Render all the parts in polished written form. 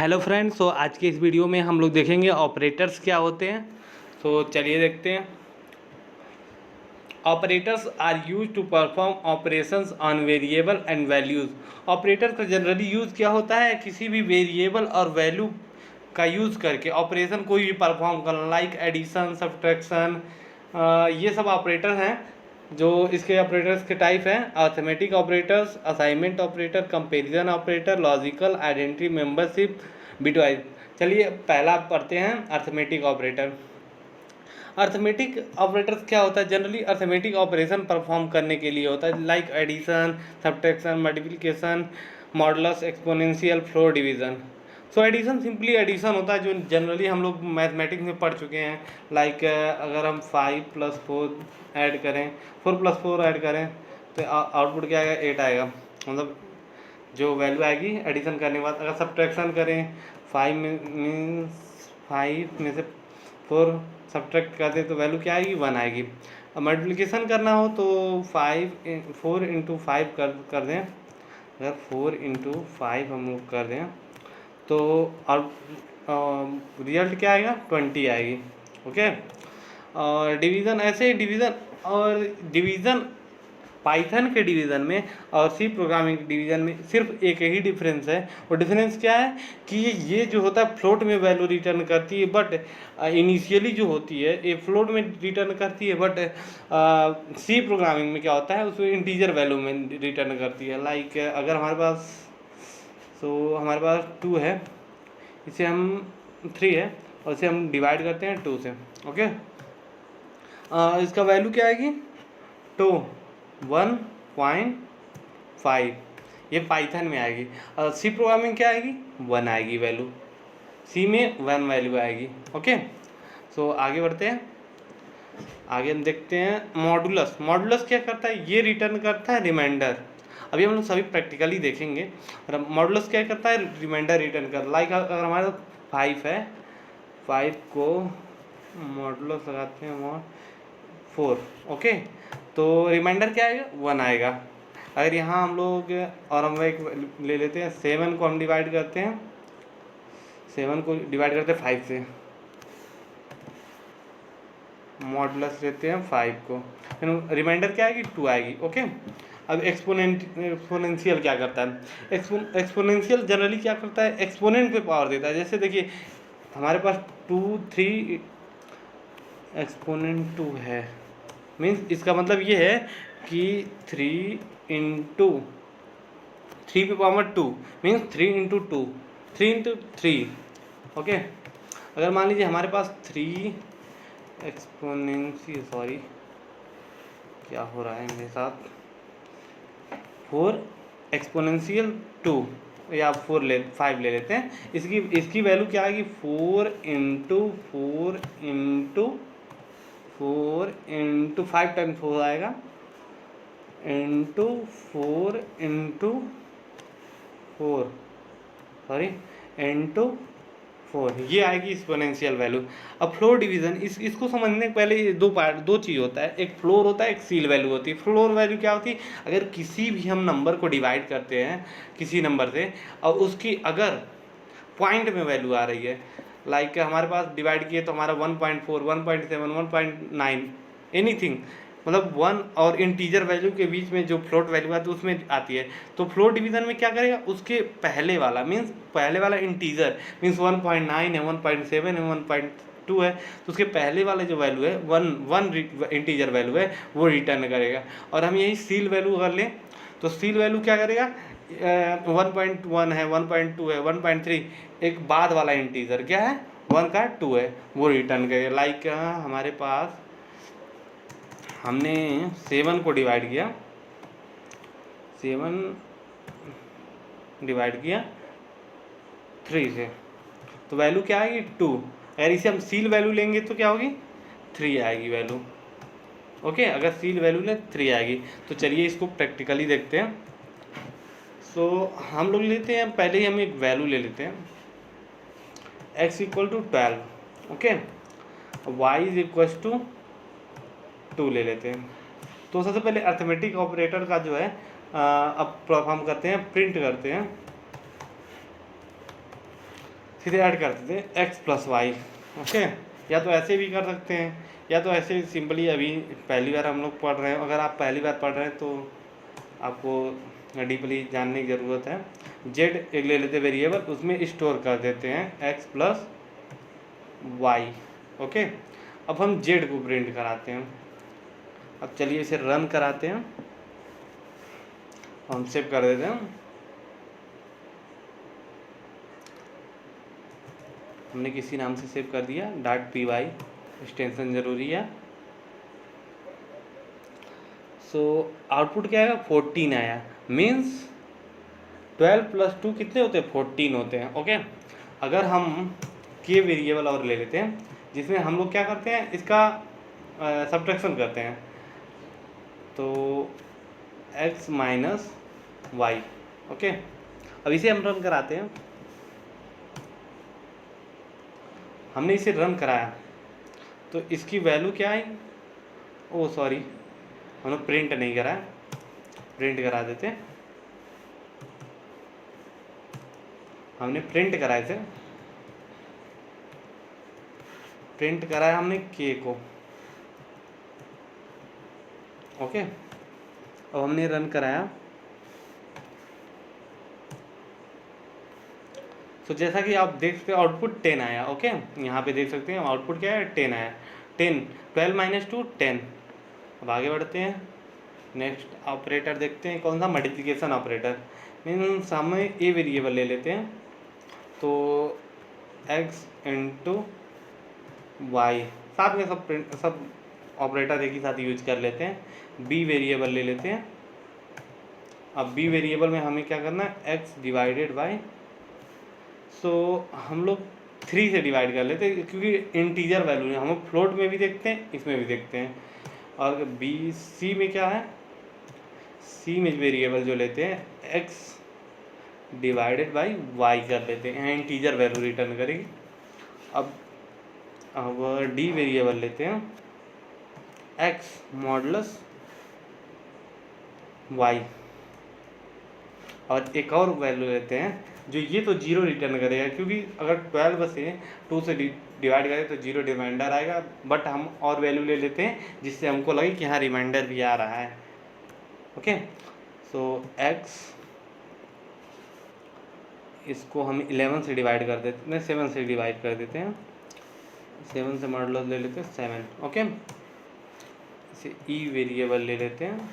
Hello friends, तो आज के इस वीडियो में हम लोग देखेंगे ऑपरेटर्स क्या होते हैं। तो चलिए देखते हैं। Operators are use to perform operations on variable and values. Operator का जनरली यूज़ क्या होता है, किसी भी वेरिएबल और वैल्यू का यूज़ करके ऑपरेशन कोई भी परफॉर्म करना, लाइक एडिशन, सब्ट्रैक्शन, ये सब ऑपरेटर हैं। जो इसके ऑपरेटर्स के टाइप हैं arithmetic operators, assignment operator, comparison operator, logical, identity, membership, bitwise. चलिए पहला पढ़ते हैं अर्थमेटिक ऑपरेटर। अर्थमेटिक ऑपरेटर्स क्या होता है, जनरली अर्थमेटिक ऑपरेशन परफॉर्म करने के लिए होता है, like addition, subtraction, multiplication, modulus, exponential, floor division. So addition simply addition होता है जो जनरली हम लोग मैथमेटिक्स में पढ़ चुके हैं। लाइक अगर हम 5 + 4 ऐड करें, 4 + 4 ऐड करें तो आउटपुट क्या आएगा, 8 आएगा। मतलब जो वैल्यू आएगी एडिशन करने के बाद। अगर सब्ट्रैक्शन करें 5 मीन्स 5 में से 4 सब्ट्रैक्ट कर दे तो वैल्यू क्या आएगी, 1 आएगी। अब मल्टीप्लिकेशन करना हो तो 4 × 5 कर दें। अगर 4 × 5 हम लोग कर दें तो और रिजल्ट क्या आएगा, 20 आएगी। ओके। और डिवीज़न ऐसे ही डिवीज़न पाइथन के डिवीज़न में और सी प्रोग्रामिंग के डिवीज़न में सिर्फ एक ही डिफरेंस है। वो डिफरेंस क्या है कि ये जो होता है फ्लोट में वैल्यू रिटर्न करती है, बट इनिशियली जो होती है ये फ्लोट में रिटर्न करती है, बट सी प्रोग्रामिंग में क्या होता है उसमें इंटीजर वैल्यू में रिटर्न करती है। लाइक अगर हमारे पास 2 है, इसे हम 3 है और इसे हम डिवाइड करते हैं 2 से। ओके। इसका वैल्यू क्या आएगी, 2 1.5, ये पाइथन में आएगी। और सी प्रोग्रामिंग क्या आएगी, 1 आएगी वैल्यू, सी में 1 वैल्यू आएगी। ओके। सो आगे बढ़ते हैं। आगे हम देखते हैं मॉडुलस क्या करता है, ये रिटर्न करता है रिमाइंडर। अभी हम लोग सभी प्रैक्टिकली देखेंगे। मॉडुलस क्या करता है, रिमाइंडर रिटर्न कर। लाइक अगर हमारे 5 है, 5 को मॉडुलस लगाते हैं 4। ओके। तो रिमाइंडर क्या आएगा, 1 आएगा। अगर यहाँ हम लोग और हम एक ले लेते हैं 7 को हम डिवाइड करते हैं, 7 को डिवाइड करते हैं 5 से, मॉडुलस लेते हैं 5 को, फिर रिमाइंडर क्या आएगी, 2 आएगी। ओके। अब एक्सपोनेंशियल क्या करता है, एक्सपोनेंशियल जनरली क्या करता है, एक्सपोनेंट पे पावर देता है। जैसे देखिए हमारे पास 2 3 एक्सपोनेंट 2 है, मीन्स इसका मतलब ये है कि 3 × 3 पे पावर 2 मीन्स 3 × 2, 3 × 3। ओके। अगर मान लीजिए हमारे पास 3 एक्सपोनेंशियल, सॉरी क्या हो रहा है मेरे साथ, 4 एक्सपोनेंशियल 2 या 5 ले लेते हैं। इसकी वैल्यू क्या आएगी, 4 × 4 × 4 × 5 टाइम्स 4 आएगा, × 4 × 4 सॉरी × 4, ये आएगी एक्सपोनेंशियल वैल्यू। अब फ्लोर डिवीजन, इसको समझने के पहले दो चीज़ होता है, एक फ्लोर होता है, एक सील वैल्यू होती है। फ्लोर वैल्यू क्या होती है, अगर किसी भी हम नंबर को डिवाइड करते हैं किसी नंबर से और उसकी अगर पॉइंट में वैल्यू आ रही है, लाइक हमारे पास डिवाइड किए तो हमारा 1.4 1.7 1.9 एनीथिंग, मतलब 1 और इंटीजर वैल्यू के बीच में जो फ्लोट वैल्यू आती है उसमें आती है। तो फ्लोट डिवीजन में क्या करेगा, उसके पहले वाला इंटीजर मीन्स 1.9 है, 1.7 है, 1.2 है, तो उसके पहले वाले जो वैल्यू है 1 इंटीजर वैल्यू है वो रिटर्न करेगा। और हम यही सील वैल्यू कर लें तो सील वैल्यू क्या करेगा, 1.1 है, 1.2 है, 1.3, एक बाद वाला इंटीजर क्या है 1 का 2 है वो रिटर्न करेगा। लाइक हमारे पास हमने 7 को डिवाइड किया, 7 डिवाइड किया 3 से, तो वैल्यू क्या आएगी 2। अगर इसे हम सील वैल्यू लेंगे तो क्या होगी, 3 आएगी वैल्यू। ओके। अगर सील वैल्यू ले 3 आएगी। तो चलिए इसको प्रैक्टिकली देखते हैं। सो हम लोग लेते हैं, पहले ही हम एक वैल्यू ले लेते हैं, x = 12। ओके। y = 2 ले लेते हैं। तो सबसे पहले अर्थमेटिक ऑपरेटर का जो है अब परफॉर्म करते हैं, प्रिंट करते हैं सीधे ऐड कर देते हैं एक्स प्लस वाई। ओके, या तो ऐसे भी कर सकते हैं, या तो ऐसे सिंपली, अभी पहली बार हम लोग पढ़ रहे हैं, अगर आप पहली बार पढ़ रहे हैं तो आपको डीपली जानने की ज़रूरत है। जेड एक ले लेते वेरिएबल, उसमें स्टोर कर देते हैं एक्स प्लस वाई। ओके, अब हम जेड को प्रिंट कराते हैं। अब चलिए इसे रन कराते हैं, हम सेव कर देते हैं। हमने किसी नाम से सेव कर दिया, .py, एक्सटेंशन ज़रूरी है। सो आउटपुट क्या आएगा, 14 आया, मीन्स 12 प्लस 2 कितने होते हैं, 14 होते हैं। ओके, अगर हम के वेरिएबल और ले लेते हैं जिसमें हम लोग क्या करते हैं, इसका सब्ट्रैक्शन करते हैं, तो x माइनस वाई। ओके, अब इसे हम रन कराते हैं। हमने इसे रन कराया तो इसकी वैल्यू क्या आई, ओ सॉरी, हमने प्रिंट नहीं करा, प्रिंट करा देते हैं। हमने प्रिंट कराया, इसे प्रिंट कराया हमने के को। ओके, अब हमने रन कराया तो जैसा कि आप देख सकते हो आउटपुट 10 आया। ओके, यहाँ पे देख सकते हैं आउटपुट क्या है, 10 आया। 10, 12 माइनस 2 10। अब आगे बढ़ते हैं, नेक्स्ट ऑपरेटर देखते हैं, कौन सा, मल्टीप्लिकेशन ऑपरेटर। मीन्स हम ए वेरिएबल ले लेते हैं, तो x इंटू वाई, साथ में सब ऑपरेटर एक ही साथ यूज कर लेते हैं। बी वेरिएबल ले लेते हैं। अब बी वेरिएबल में हमें क्या करना है, x डिवाइडेड बाई, सो हम लोग 3 से डिवाइड कर लेते हैं क्योंकि इंटीजर वैल्यू है, हम फ्लोट में भी देखते हैं, इसमें भी देखते हैं। और बी सी में क्या है, सी में वेरिएबल जो लेते हैं x डिवाइडेड बाई वाई कर लेते हैं, इंटीजर वैल्यू रिटर्न करेगी। अब डी वेरिएबल लेते हैं x मॉडुलस वाई, और एक और वैल्यू लेते हैं जो ये तो 0 रिटर्न करेगा, क्योंकि अगर 12 से 2 से डिवाइड करें तो 0 रिमाइंडर आएगा, बट हम और वैल्यू ले लेते हैं जिससे हमको लगे कि हाँ रिमाइंडर भी आ रहा है। ओके, सो x, इसको हम 11 से डिवाइड कर देते हैं, 7 से डिवाइड कर देते हैं, 7 से मॉडुलस ले लेते हैं 7। ओके, इसे ई वेरिएबल ले लेते हैं।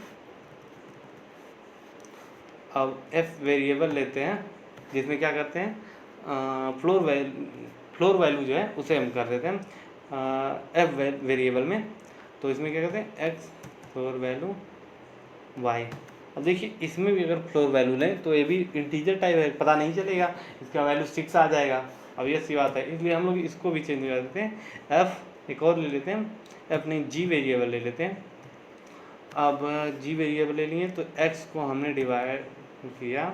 अब एफ वेरिएबल लेते हैं जिसमें क्या करते हैं, फ्लोर वैल्यू जो है उसे हम कर देते हैं एफ वेरिएबल में, तो इसमें क्या करते हैं एक्स फ्लोर वैल्यू वाई। अब देखिए इसमें भी अगर फ्लोर वैल्यू लें तो ये भी इंटीजर टाइप है, पता नहीं चलेगा, इसका वैल्यू 6 आ जाएगा। अब ये सी बात है, इसलिए हम लोग इसको भी चेंज कर देते हैं। एफ एक और ले लेते हैं, एफ नहीं जी वेरिएबल ले लेते हैं। अब जी वेरिएबल ले लिए तो एक्स को हमने डिवाइड किया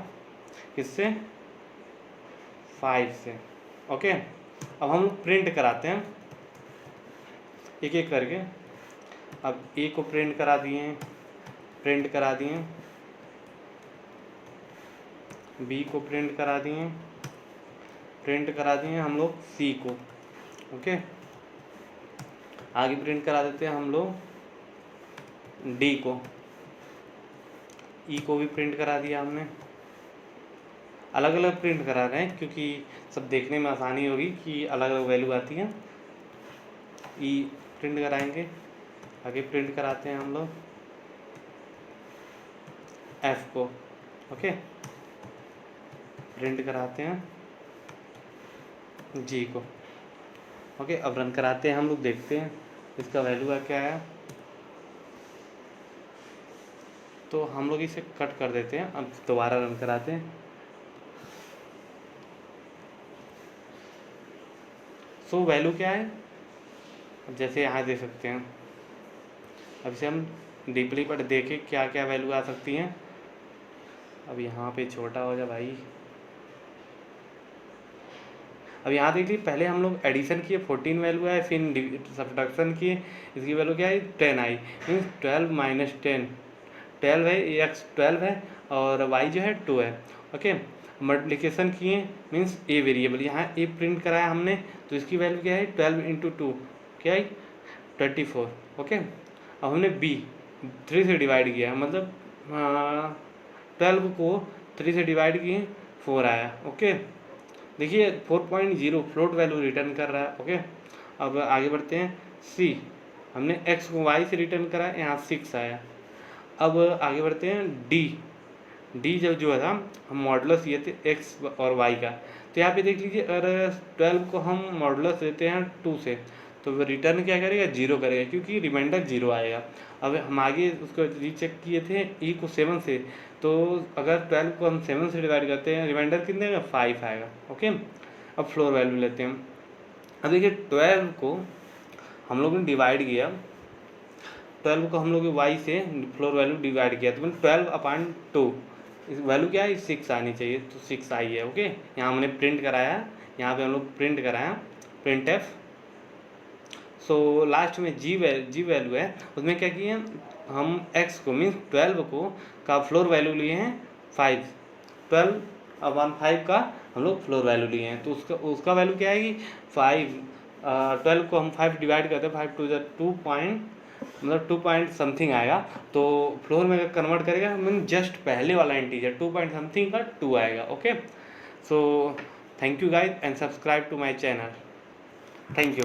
किससे, 5 से। ओके, अब हम प्रिंट कराते हैं एक एक करके। अब ए को प्रिंट करा दिए, बी को प्रिंट करा दिए हम लोग सी को। ओके, आगे प्रिंट करा देते हैं हम लोग डी को, ई को भी प्रिंट करा दिया हमने। अलग अलग प्रिंट करा रहे हैं क्योंकि सब देखने में आसानी होगी कि अलग अलग वैल्यू आती है। ई प्रिंट कराएंगे, आगे प्रिंट कराते हैं हम लोग एफ को। ओके, प्रिंट कराते हैं जी को। ओके, अब रन कराते हैं हम लोग, देखते हैं इसका वैल्यू क्या है। तो हम लोग इसे कट कर देते हैं, अब दोबारा रन कराते हैं। सो वैल्यू क्या है, अब जैसे यहाँ देख सकते हैं, अब इसे हम डीपली पर देखें क्या क्या वैल्यू आ सकती हैं। अब यहाँ पे छोटा हो जा भाई, अब यहाँ देखिए पहले हम लोग एडिशन किए 14 वैल्यू आए, फिर सब्ट्रैक्शन किए, इसकी वैल्यू क्या आई 10 आई, मीन्स 12 माइनस 10, 12 है, एक्स 12 है और वाई जो है 2 है। ओके, मल्टीप्लिकेशन किए मीन्स ए वेरिएबल, यहाँ ए प्रिंट कराया हमने तो इसकी वैल्यू क्या है 12 इंटू 2 क्या है 24। ओके, अब हमने बी 3 से डिवाइड किया मतलब 12 को 3 से डिवाइड किए 4 आया। ओके, देखिए 4.0 फ्लोट वैल्यू रिटर्न कर रहा है। ओके, अब आगे बढ़ते हैं। सी हमने एक्स को वाई से रिटर्न करा, यहाँ 6 आया। अब आगे बढ़ते हैं डी। डी जब जो था हम मॉडुलस ये थे एक्स और वाई का, तो यहाँ पे देख लीजिए अगर 12 को हम मॉडुलस देते हैं 2 से तो वो रिटर्न क्या करेगा 0 करेगा क्योंकि रिमाइंडर 0 आएगा। अब हम आगे उसको रीचेक किए थे ई को 7 से, तो अगर 12 को हम 7 से डिवाइड करते हैं रिमाइंडर कितने आएगा 5 आएगा। ओके, अब फ्लोर वैल्यू लेते हैं। अब देखिए 12 को हम लोग ने डिवाइड किया, 12 को हम लोग वाई से फ्लोर वैल्यू डिवाइड किया तो 12/2 इस वैल्यू क्या है 6 आनी चाहिए, तो 6 आई है। ओके, यहाँ हमने प्रिंट कराया, यहाँ पे हम लोग प्रिंट कराया प्रिंट एफ। सो लास्ट में जी वैल्यू है, उसमें क्या किए हम एक्स को मीन्स 12 को का फ्लोर वैल्यू लिए हैं 5, 12/5 का हम लोग फ्लोर वैल्यू लिए हैं, तो उसका वैल्यू क्या आएगी 5। 12 को हम 5 डिवाइड करते हैं 5 टू 2 पॉइंट मतलब 2 पॉइंट समथिंग आएगा, तो फ्लोर में कन्वर्ट करेगा मीन जस्ट पहले वाला इंटीजर 2 पॉइंट समथिंग का 2 आएगा। Okay, so thank you guys and subscribe to my channel. Thank you.